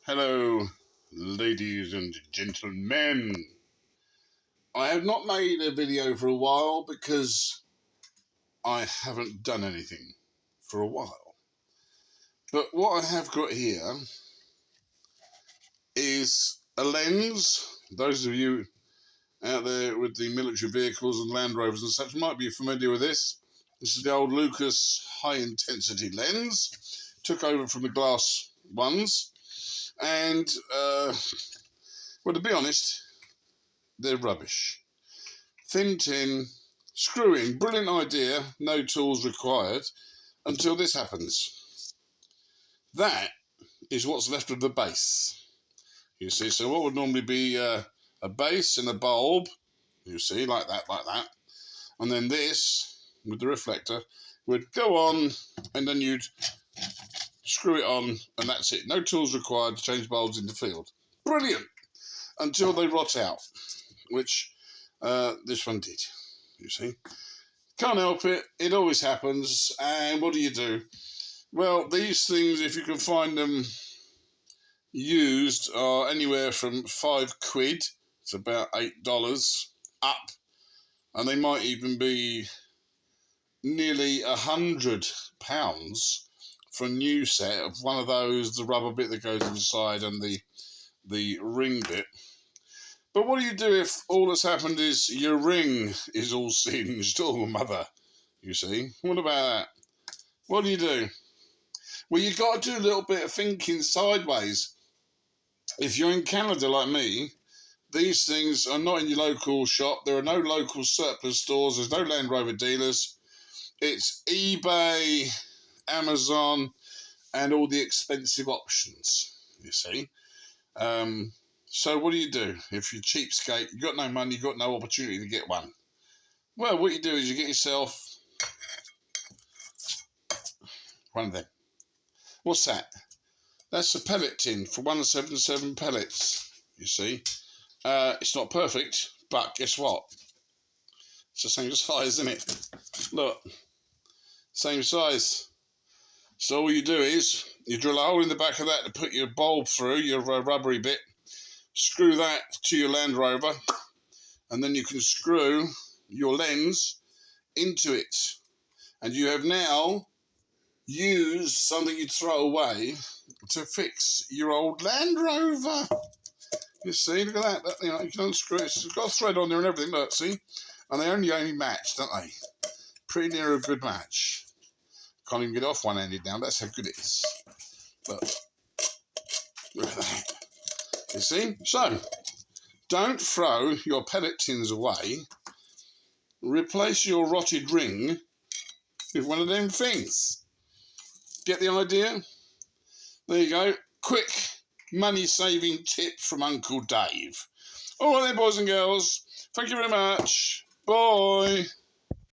Hello, ladies and gentlemen. I have not made a video for a while because I haven't done anything for a while. But what I have got here is a lens. Those of you out there with the military vehicles and Land Rovers and such might be familiar with this. This is the old Lucas high-intensity lens. Took over from the glass ones. And, well, to be honest, they're rubbish. Thin tin, screw in, brilliant idea, no tools required, until this happens. That is what's left of the base. You see, so what would normally be a base and a bulb, you see, like that, and then this, with the reflector, would go on, and then you'd screw it on, and that's it. No tools required to change bulbs in the field. Brilliant! Until they rot out, which this one did, you see. Can't help it, it always happens, and what do? Well, these things, if you can find them used, are anywhere from £5, it's about $8 up, and they might even be nearly £100 for a new set of one of those, the rubber bit that goes inside and the ring bit. But what do if all that's happened is your ring is all singed? Oh, mother, you see. What about that? What do? Well, you've got to do a little bit of thinking sideways. If you're in Canada like me, these things are not in your local shop. There are no local surplus stores. There's no Land Rover dealers. It's eBay, Amazon, and all the expensive options, you see. So what do? If you're cheapskate, you've got no money, you've got no opportunity to get one. Well, what you do is you get yourself one of them. What's that? That's a pellet tin for 177 pellets, you see. It's not perfect, but guess what? It's the same size, isn't it? Look, same size. So all you do is you drill a hole in the back of that to put your bulb through, your rubbery bit. Screw that to your Land Rover, and then you can screw your lens into it. And you have now used something you'd throw away to fix your old Land Rover. You see, look at that. You know, you can unscrew it. It's got a thread on there and everything, look, see? And they only match, don't they? Pretty near a good match. Can't even get off one-handed now. That's how good it is. But look at that. You see? So, don't throw your pellet tins away. Replace your rotted ring with one of them things. Get the idea? There you go. Quick money-saving tip from Uncle Dave. All right then, boys and girls. Thank you very much. Bye.